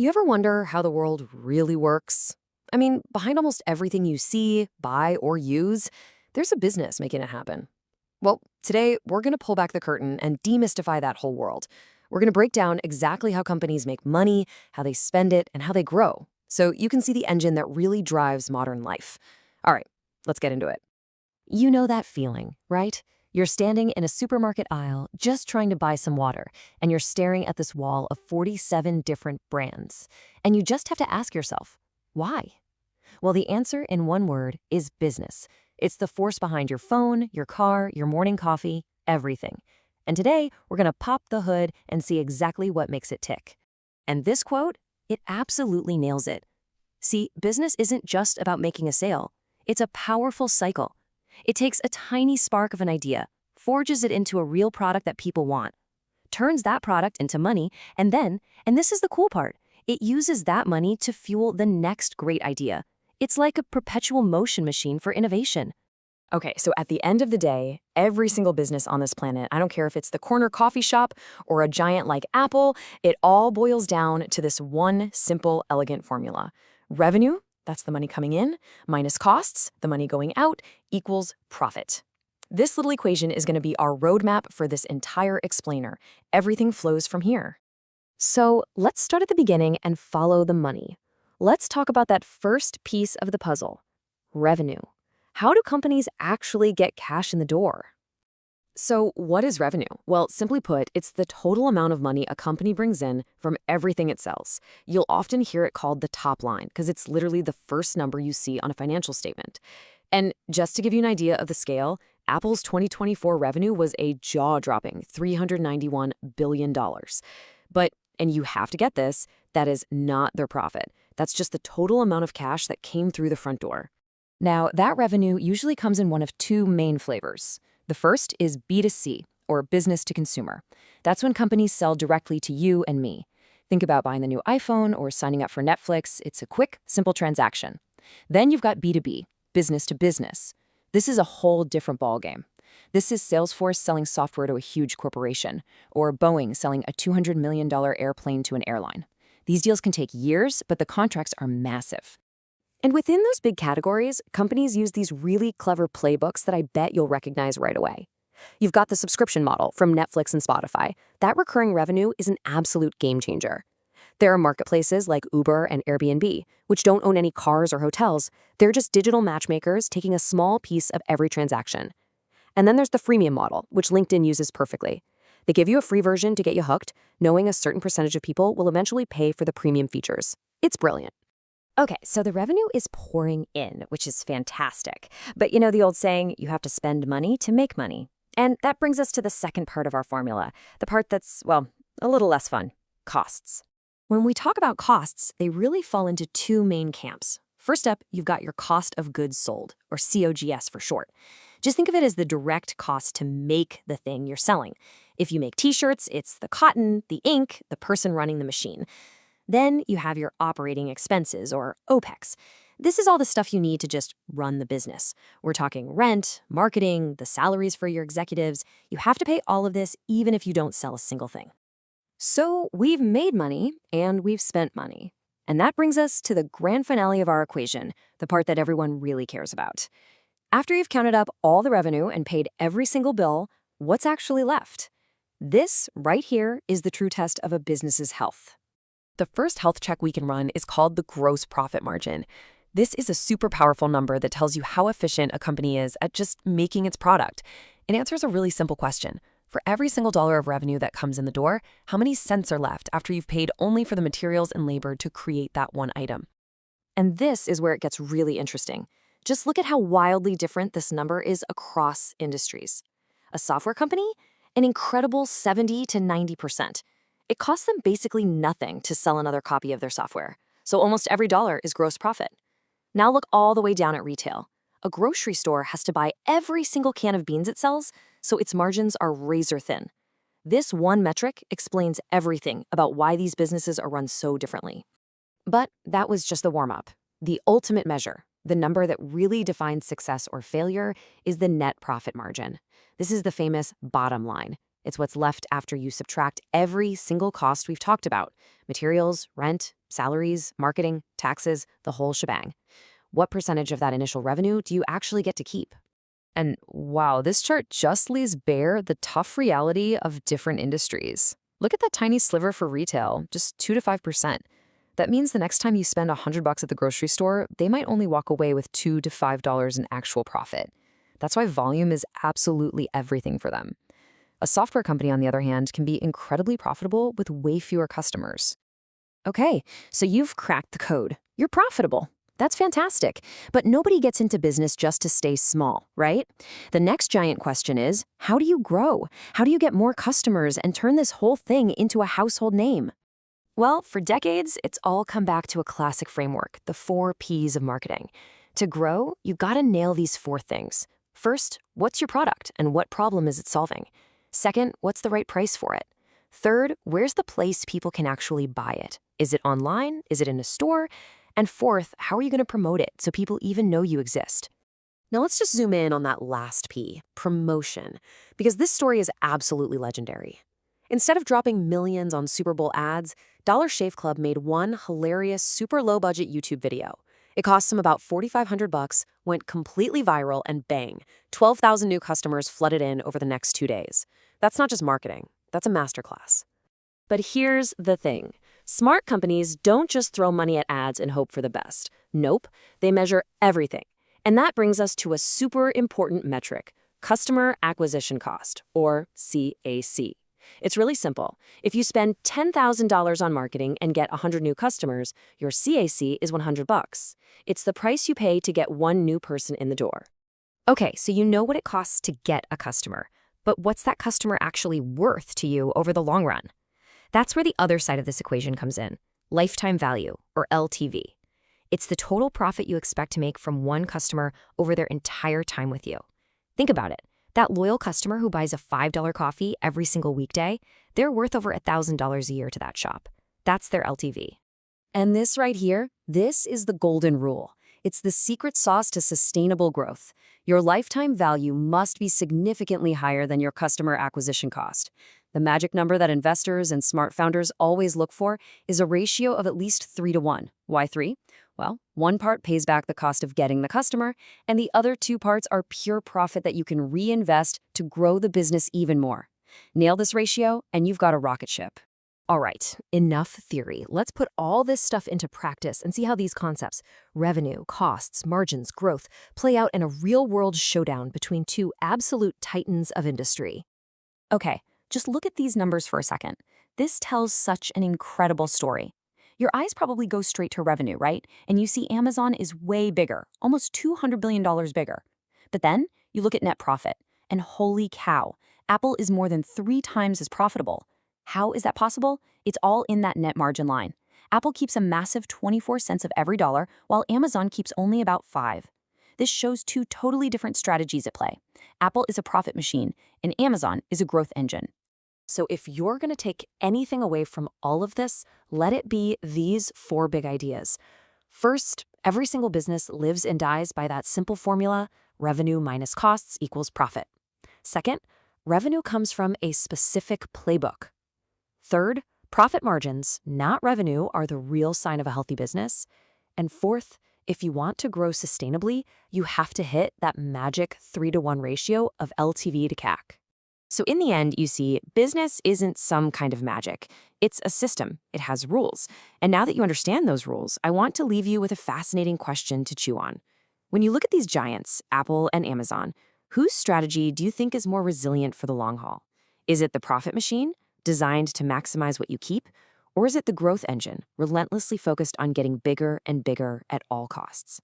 You ever wonder how the world really works? I mean, behind almost everything you see, buy, or use, there's a business making it happen. Well, today we're going to pull back the curtain and demystify that whole world. We're going to break down exactly how companies make money, how they spend it, and how they grow, so you can see the engine that really drives modern life. All right, let's get into it. You know that feeling, right? You're standing in a supermarket aisle just trying to buy some water, and you're staring at this wall of 47 different brands. And you just have to ask yourself, why? Well, the answer in one word is business. It's the force behind your phone, your car, your morning coffee, everything. And today, we're going to pop the hood and see exactly what makes it tick. And this quote, it absolutely nails it. See, business isn't just about making a sale. It's a powerful cycle. It takes a tiny spark of an idea, forges it into a real product that people want, turns that product into money, and then, and this is the cool part, it uses that money to fuel the next great idea. It's like a perpetual motion machine for innovation. Okay, so at the end of the day, every single business on this planet, I don't care if it's the corner coffee shop or a giant like Apple, it all boils down to this one simple, elegant formula. Revenue, that's the money coming in, minus costs, the money going out, equals profit. This little equation is going to be our roadmap for this entire explainer. Everything flows from here. So let's start at the beginning and follow the money. Let's talk about that first piece of the puzzle, revenue. How do companies actually get cash in the door? So what is revenue? Well, simply put, it's the total amount of money a company brings in from everything it sells. You'll often hear it called the top line because it's literally the first number you see on a financial statement. And just to give you an idea of the scale, Apple's 2024 revenue was a jaw-dropping $391 billion. But, and you have to get this, that is not their profit. That's just the total amount of cash that came through the front door. Now, that revenue usually comes in one of two main flavors. The first is B2C, or business to consumer. That's when companies sell directly to you and me. Think about buying the new iPhone or signing up for Netflix. It's a quick, simple transaction. Then you've got B2B, business to business. This is a whole different ballgame. This is Salesforce selling software to a huge corporation, or Boeing selling a $200 million airplane to an airline. These deals can take years, but the contracts are massive. And within those big categories, companies use these really clever playbooks that I bet you'll recognize right away. You've got the subscription model from Netflix and Spotify. That recurring revenue is an absolute game changer. There are marketplaces like Uber and Airbnb, which don't own any cars or hotels. They're just digital matchmakers taking a small piece of every transaction. And then there's the freemium model, which LinkedIn uses perfectly. They give you a free version to get you hooked, knowing a certain percentage of people will eventually pay for the premium features. It's brilliant. Okay, so the revenue is pouring in, which is fantastic. But you know the old saying, you have to spend money to make money. And that brings us to the second part of our formula, the part that's, well, a little less fun, costs. When we talk about costs, they really fall into two main camps. First up, you've got your cost of goods sold, or COGS for short. Just think of it as the direct cost to make the thing you're selling. If you make t-shirts, it's the cotton, the ink, the person running the machine. Then you have your operating expenses, or OPEX. This is all the stuff you need to just run the business. We're talking rent, marketing, the salaries for your executives. You have to pay all of this even if you don't sell a single thing. So we've made money and we've spent money. And that brings us to the grand finale of our equation, the part that everyone really cares about. After you've counted up all the revenue and paid every single bill, what's actually left? This right here is the true test of a business's health. The first health check we can run is called the gross profit margin. This is a super powerful number that tells you how efficient a company is at just making its product. It answers a really simple question. For every single dollar of revenue that comes in the door, how many cents are left after you've paid only for the materials and labor to create that one item? And this is where it gets really interesting. Just look at how wildly different this number is across industries. A software company? An incredible 70 to 90%. It costs them basically nothing to sell another copy of their software. So almost every dollar is gross profit. Now look all the way down at retail. A grocery store has to buy every single can of beans it sells, so its margins are razor thin. This one metric explains everything about why these businesses are run so differently. But that was just the warm-up. The ultimate measure, the number that really defines success or failure, is the net profit margin. This is the famous bottom line. It's what's left after you subtract every single cost we've talked about: materials, rent, salaries, marketing, taxes, the whole shebang. What percentage of that initial revenue do you actually get to keep? And wow, this chart just lays bare the tough reality of different industries. Look at that tiny sliver for retail, just 2 to 5%. That means the next time you spend $100 at the grocery store, they might only walk away with $2 to $5 in actual profit. That's why volume is absolutely everything for them. A software company, on the other hand, can be incredibly profitable with way fewer customers. Okay, so you've cracked the code. You're profitable. That's fantastic. But nobody gets into business just to stay small, right? The next giant question is, how do you grow? How do you get more customers and turn this whole thing into a household name? Well, for decades, it's all come back to a classic framework, the 4 Ps of marketing. To grow, you gotta nail these 4 things. First, what's your product and what problem is it solving? Second, what's the right price for it? Third, where's the place people can actually buy it? Is it online? Is it in a store? And fourth, how are you gonna promote it so people even know you exist? Now let's just zoom in on that last P, promotion, because this story is absolutely legendary. Instead of dropping millions on Super Bowl ads, Dollar Shave Club made one hilarious, super low-budget YouTube video. It cost them about $4,500, went completely viral, and bang, 12,000 new customers flooded in over the next 2 days. That's not just marketing, that's a masterclass. But here's the thing. Smart companies don't just throw money at ads and hope for the best. Nope, they measure everything. And that brings us to a super important metric, customer acquisition cost, or CAC. It's really simple. If you spend $10,000 on marketing and get 100 new customers, your CAC is $100. It's the price you pay to get one new person in the door. Okay, so you know what it costs to get a customer, but what's that customer actually worth to you over the long run? That's where the other side of this equation comes in, lifetime value, or LTV. It's the total profit you expect to make from one customer over their entire time with you. Think about it. That loyal customer who buys a $5 coffee every single weekday, they're worth over $1,000 a year to that shop. That's their LTV. And this right here, this is the golden rule. It's the secret sauce to sustainable growth. Your lifetime value must be significantly higher than your customer acquisition cost. The magic number that investors and smart founders always look for is a ratio of at least 3 to 1. Why 3? Well, one part pays back the cost of getting the customer, and the other 2 parts are pure profit that you can reinvest to grow the business even more. Nail this ratio, and you've got a rocket ship. All right, enough theory. Let's put all this stuff into practice and see how these concepts, revenue, costs, margins, growth, play out in a real-world showdown between 2 absolute titans of industry. Okay, just look at these numbers for a second. This tells such an incredible story. Your eyes probably go straight to revenue, right? And you see Amazon is way bigger, almost $200 billion bigger. But then you look at net profit, and holy cow, Apple is more than 3 times as profitable. How is that possible? It's all in that net margin line. Apple keeps a massive 24 cents of every dollar, while Amazon keeps only about 5. This shows 2 totally different strategies at play. Apple is a profit machine, and Amazon is a growth engine. So if you're going to take anything away from all of this, let it be these 4 big ideas. First, every single business lives and dies by that simple formula, revenue minus costs equals profit. Second, revenue comes from a specific playbook. Third, profit margins, not revenue, are the real sign of a healthy business. And fourth, if you want to grow sustainably, you have to hit that magic 3 to 1 ratio of LTV to CAC. So in the end, you see, business isn't some kind of magic. It's a system. It has rules. And now that you understand those rules, I want to leave you with a fascinating question to chew on. When you look at these giants, Apple and Amazon, whose strategy do you think is more resilient for the long haul? Is it the profit machine, designed to maximize what you keep? Or is it the growth engine, relentlessly focused on getting bigger and bigger at all costs?